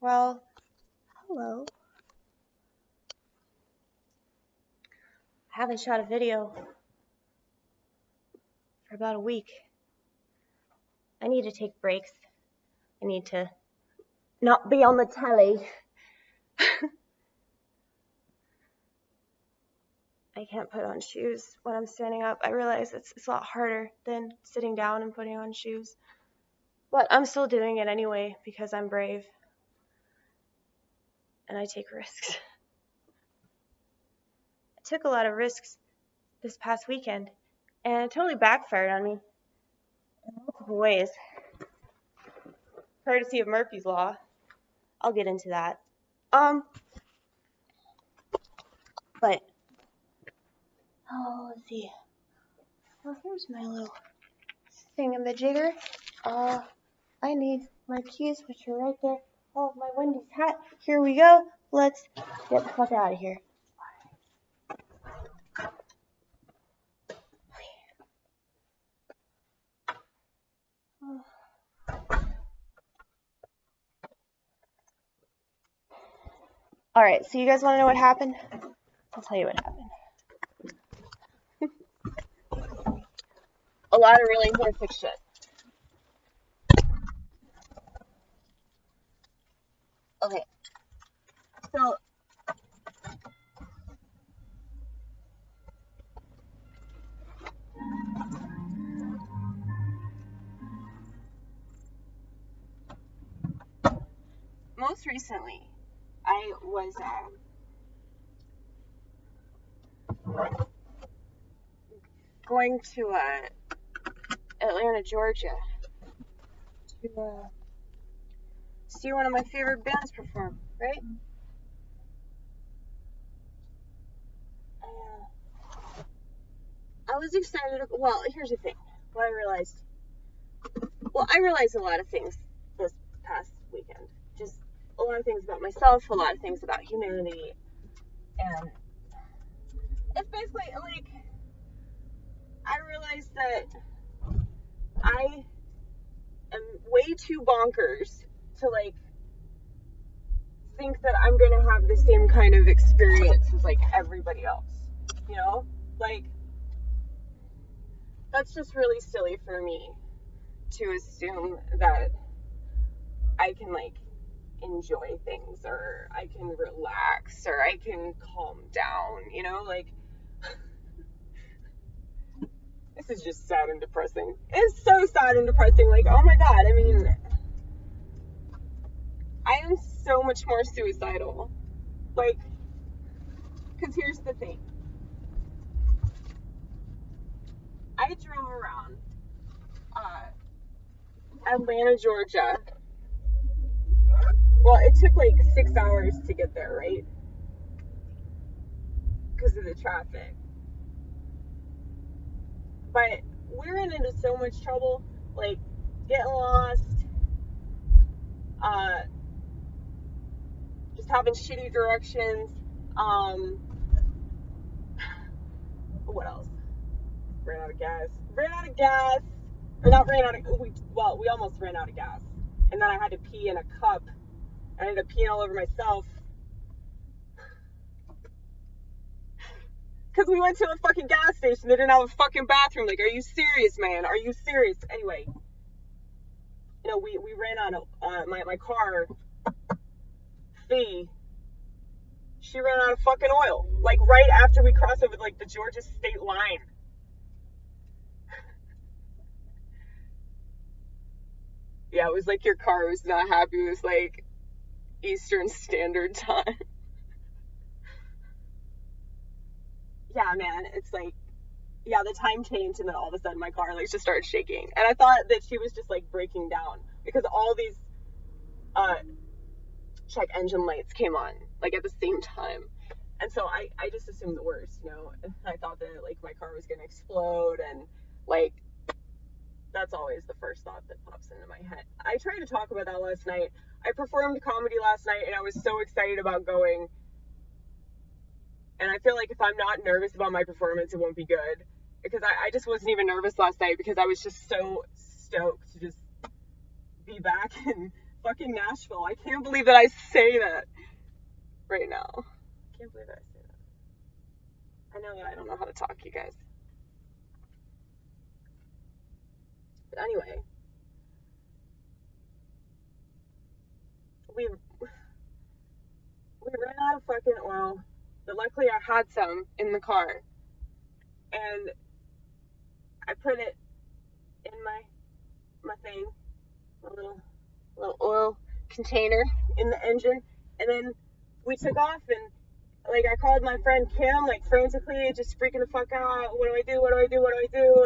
Well, hello. I haven't shot a video for about a week. I need to take breaks. I need to not be on the telly. I can't put on shoes when I'm standing up. I realize it's a lot harder than sitting down and putting on shoes. But I'm still doing it anyway because I'm brave. And I take risks. I took a lot of risks this past weekend, and it totally backfired on me in multiple ways. Courtesy of Murphy's Law. I'll get into that. But, let's see. Well, here's my little thingamajigger. I need my keys, which are right there. Oh, my Wendy's hat. Here we go. Let's get the fuck out of here. Alright, so you guys want to know what happened? I'll tell you what happened. A lot of really horrific shit. Okay. So, most recently, I was going to Atlanta, Georgia to see one of my favorite bands perform, right? I was excited. Well, here's the thing. What I realized. Well, I realized a lot of things this past weekend. Just a lot of things about myself, a lot of things about humanity, and it's basically like I realized that I am way too bonkers to like think that I'm gonna have the same kind of experience as like everybody else, you know? Like, that's just really silly for me to assume that I can like enjoy things, or I can relax, or I can calm down, you know? Like, this is just sad and depressing. It's so sad and depressing. Like, oh my god, I mean, I am so much more suicidal. Like, because here's the thing. I drove around Atlanta, Georgia. Well, it took like 6 hours to get there, right? Because of the traffic. But we ran into so much trouble, like getting lost, just having shitty directions. What else? Ran out of gas. Or not ran out of, we almost ran out of gas. And then I had to pee in a cup. I ended up peeing all over myself. Because we went to a fucking gas station. They didn't have a fucking bathroom. Like, are you serious, man? Are you serious? Anyway, you know, we ran out of, my car, Fee, she ran out of fucking oil. Like, right after we crossed over, like, the Georgia state line. Yeah, it was like your car was not happy. It was like Eastern Standard Time. Yeah, man, it's like, yeah, the time changed, and then all of a sudden my car like just started shaking, and I thought that she was just like breaking down because all these check engine lights came on like at the same time, and so I just assumed the worst, you know. I thought that like my car was gonna explode, and like that's always the first thought that pops into my head. I tried to talk about that last night. I performed comedy last night, and I was so excited about going. And I feel like if I'm not nervous about my performance, it won't be good. Because I just wasn't even nervous last night because I was just so stoked to just be back and fucking Nashville. I can't believe that I say that right now. I can't believe that I say that. I know that I don't know how to talk, you guys. But anyway, we ran out of fucking oil, but luckily I had some in the car, and I put it in my thing, a little oil container in the engine, and then we took off, and like I called my friend Kim, like frantically, just freaking the fuck out. What do I do?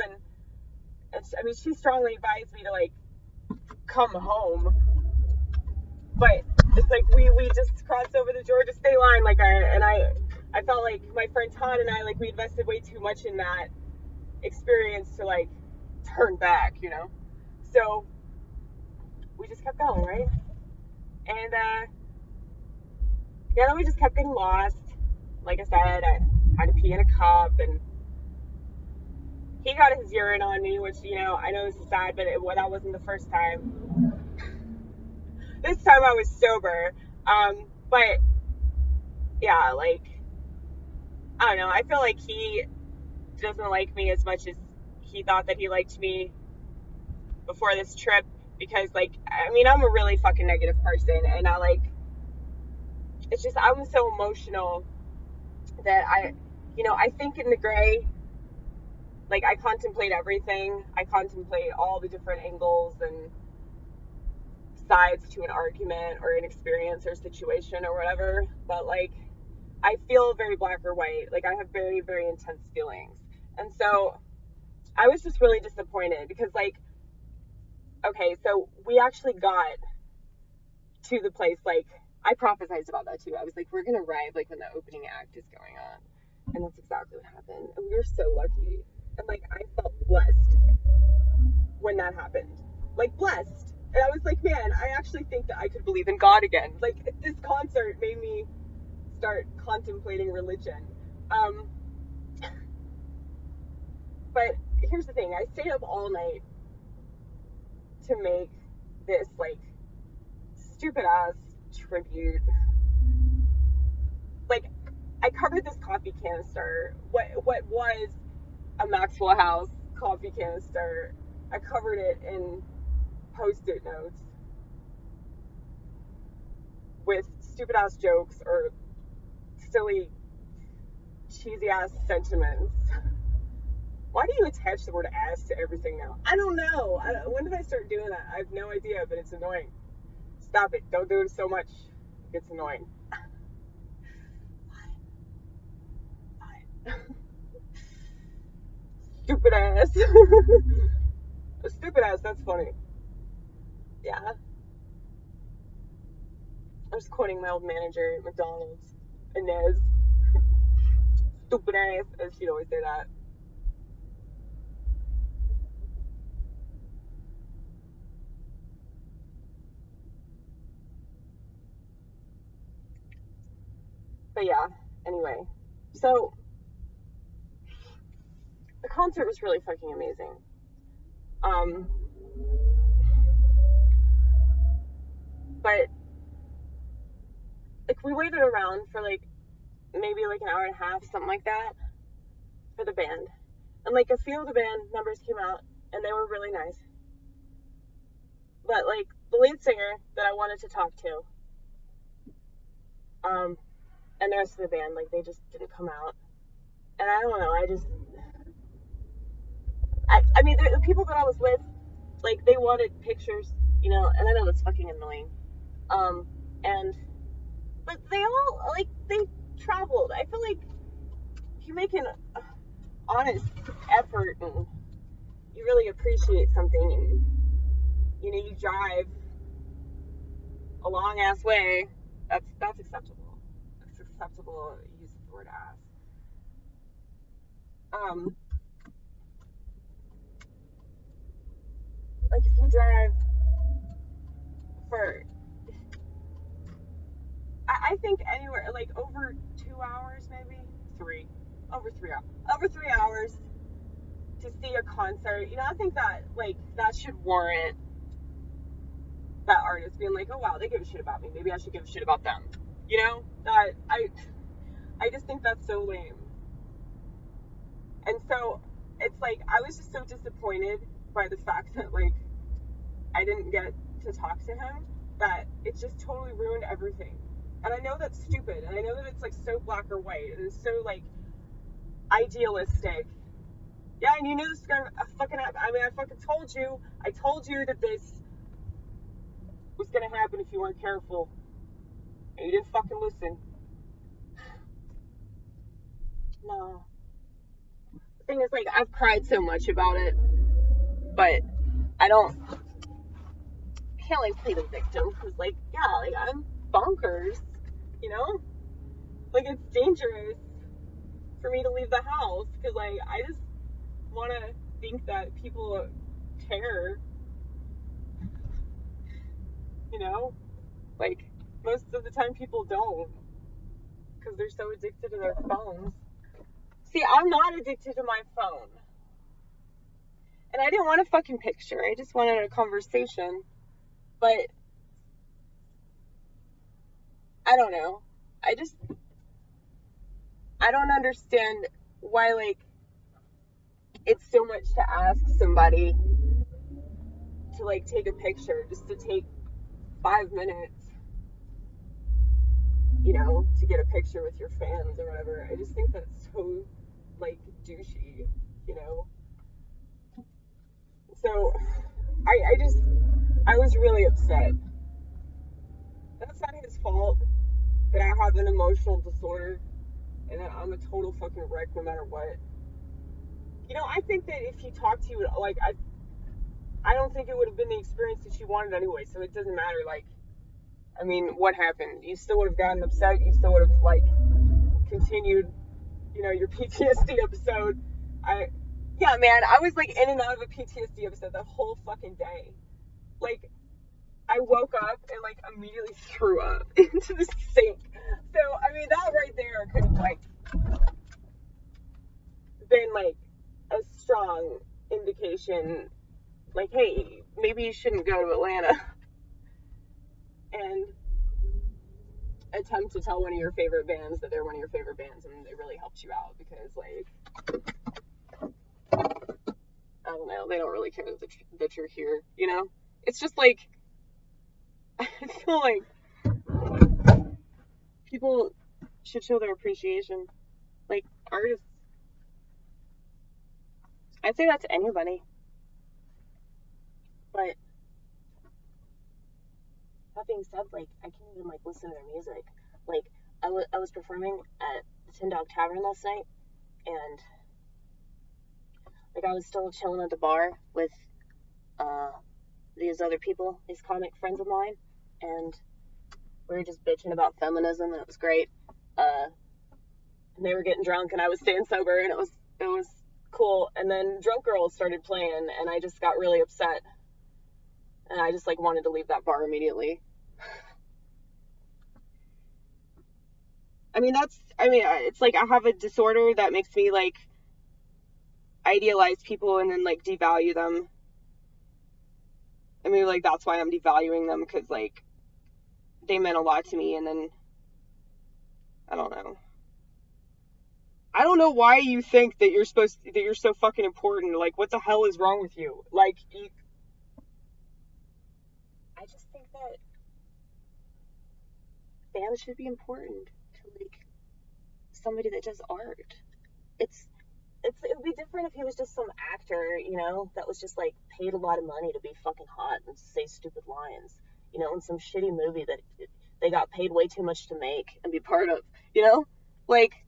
And I mean, she strongly advised me to like come home, but it's like we just crossed over the Georgia state line, like I felt like my friend Todd and I, like, we invested way too much in that experience to like turn back, you know. So we just kept going, right? And then we just kept getting lost. Like I said, I had to pee in a cup, and he got his urine on me, which, you know, I know this is sad, but that wasn't the first time. This time I was sober. But yeah, like, I don't know. I feel like he doesn't like me as much as he thought that he liked me before this trip, because, like, I mean, I'm a really fucking negative person, and it's just, I'm so emotional that I think in the gray. Like, I contemplate everything. I contemplate all the different angles and sides to an argument or an experience or situation or whatever. But, like, I feel very black or white. Like, I have very, very intense feelings. And so I was just really disappointed because, like, okay, so we actually got to the place, like, I prophesized about that too. I was like, we're going to arrive, like, when the opening act is going on. And that's exactly what happened. And we were so lucky. And, like, I felt blessed when that happened. Like, blessed. And I was like, man, I actually think that I could believe in God again. Like, this concert made me start contemplating religion. But here's the thing. I stayed up all night to make this, like, stupid-ass tribute. Like, I covered this coffee canister. What was a Maxwell House coffee canister. I covered it in Post-it notes with stupid ass jokes or silly, cheesy ass sentiments. Why do you attach the word ass to everything now? I don't know. When did I start doing that? I have no idea, but it's annoying. Stop it. Don't do it so much. It's annoying. Fine. Stupid ass. Stupid ass, that's funny. Yeah. I was quoting my old manager at McDonald's, Inez. Stupid ass, as she'd always say that. But yeah, anyway. So, the concert was really fucking amazing. But, like, we waited around for, like, maybe, like, an hour and a half, something like that, for the band. And, like, a few of the band members came out, and they were really nice. But, like, the lead singer that I wanted to talk to, and the rest of the band, like, they just didn't come out. And I don't know, I mean, the people that I was with, like, they wanted pictures, you know, and I know that's fucking annoying. But they all, like, they traveled. I feel like if you make an honest effort and you really appreciate something, and, you know, you drive a long ass way, that's acceptable. That's acceptable use of the word ass. Like, if you drive for, I think anywhere, like, over 2 hours, maybe over 3 hours to see a concert, you know, I think that, like, that should warrant that artists being like, oh wow, they give a shit about me, maybe I should give a shit about them, you know? That I just think that's so lame. And so it's like I was just so disappointed by the fact that like I didn't get to talk to him, that it just totally ruined everything. And I know that's stupid, and I know that it's like so black or white, and it's so like idealistic. Yeah, and you knew this was gonna fucking happen. I mean, I fucking told you. I told you that this was gonna happen if you weren't careful, and you didn't fucking listen. No. The thing is, like, I've cried so much about it, but I can't like play the victim, because like, yeah, like I'm bonkers, you know? Like, it's dangerous for me to leave the house, because like I just want to think that people care, you know? Like, most of the time people don't, because they're so addicted to their phones. See, I'm not addicted to my phone, and I didn't want a fucking picture, I just wanted a conversation. But I don't know, I don't understand why, like, it's so much to ask somebody to, like, take a picture, just to take 5 minutes, you know, to get a picture with your fans or whatever. I just think that's so, like, douchey, you know? So, I was really upset. That's not his fault that I have an emotional disorder and that I'm a total fucking wreck no matter what. You know, I think that if he talked to you, like, I don't think it would have been the experience that you wanted anyway, so it doesn't matter, like, I mean, what happened? You still would have gotten upset, you still would have, like, continued, you know, your PTSD episode. Yeah, man, I was, like, in and out of a PTSD episode that whole fucking day. Like, I woke up and, like, immediately threw up into the sink. So, I mean, that right there could have, like, been, like, a strong indication, like, hey, maybe you shouldn't go to Atlanta and attempt to tell one of your favorite bands that they're one of your favorite bands and it really helps you out, because, like, I don't know, they don't really care that you're here, you know? It's just, like, I feel like people should show their appreciation. Like, artists, I'd say that to anybody. But that being said, like, I can't even, like, listen to their music. Like, I was performing at the Tin Dog Tavern last night, and, like, I was still chilling at the bar with these other people, these comic friends of mine, and we were just bitching about feminism, and it was great. And they were getting drunk, and I was staying sober, and it was cool. And then Drunk Girls started playing, and I just got really upset, and I just, like, wanted to leave that bar immediately. I mean, it's like I have a disorder that makes me, like, idealize people and then, like, devalue them. I mean, like, that's why I'm devaluing them, because, like, they meant a lot to me, and then, I don't know. I don't know why you think that you're so fucking important. Like, what the hell is wrong with you? Like, I just think that fans should be important to, like, somebody that does art. It would be different if he was just some actor, you know, that was just, like, paid a lot of money to be fucking hot and say stupid lines, you know, in some shitty movie that they got paid way too much to make and be part of, you know? Like,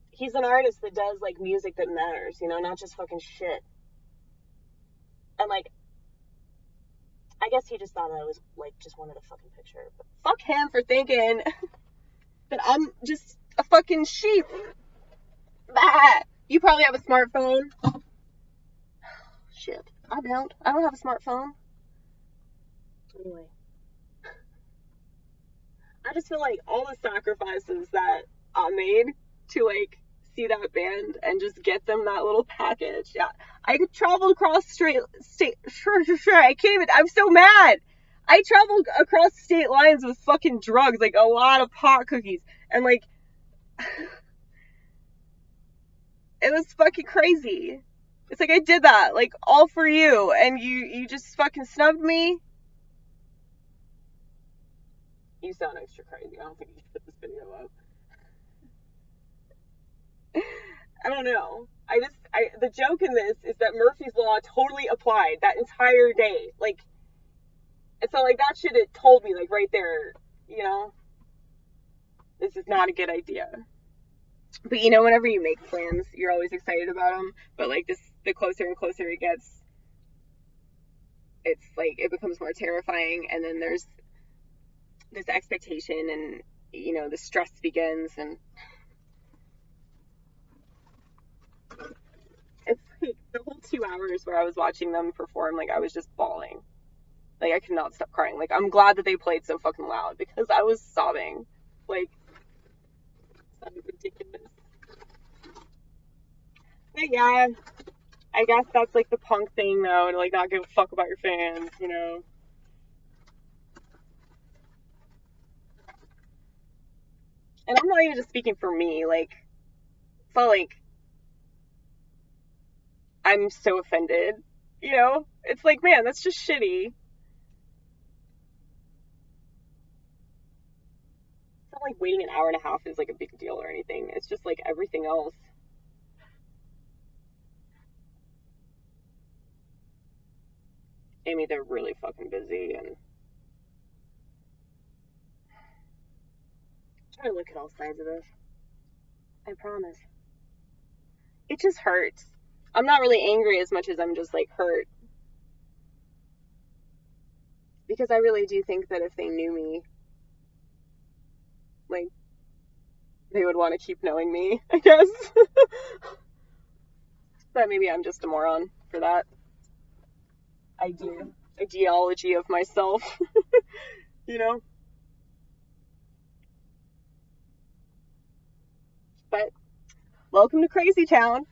he's an artist that does, like, music that matters, you know, not just fucking shit. And, like, I guess he just thought I was, like, just wanted a fucking picture. But fuck him for thinking that I'm just a fucking sheep. Bah! You probably have a smartphone. Shit. I don't have a smartphone. Anyway. I just feel like all the sacrifices that I made to, like, see that band and just get them that little package. Yeah, I traveled across state. Sure. I can't even. I'm so mad. I traveled across state lines with fucking drugs, like a lot of pot cookies, and like, it was fucking crazy. It's like I did that, like, all for you, and you just fucking snubbed me. You sound extra crazy. I don't think you should put this video up. I don't know. The joke in this is that Murphy's Law totally applied that entire day. Like, and so, like, that should have told me, like, right there, you know, this is not a good idea. But, you know, whenever you make plans, you're always excited about them. But, like, the closer and closer it gets, it's, like, it becomes more terrifying. And then there's this expectation and, you know, the stress begins. And it's, like, the whole 2 hours where I was watching them perform, like, I was just bawling. Like, I could not stop crying. Like, I'm glad that they played so fucking loud because I was sobbing. Like, sounded ridiculous. But yeah, I guess that's, like, the punk thing, though, to, like, not give a fuck about your fans, you know. And I'm not even just speaking for me, like, it's not like I'm so offended, you know? It's like, man, that's just shitty. It's not like waiting an hour and a half is, like, a big deal or anything. It's just, like, everything else. I mean, they're really fucking busy, and try to look at all sides of this. I promise. It just hurts. I'm not really angry as much as I'm just, like, hurt. Because I really do think that if they knew me, like, they would want to keep knowing me, I guess. But maybe I'm just a moron for that ideology of myself, you know? But welcome to Crazy Town.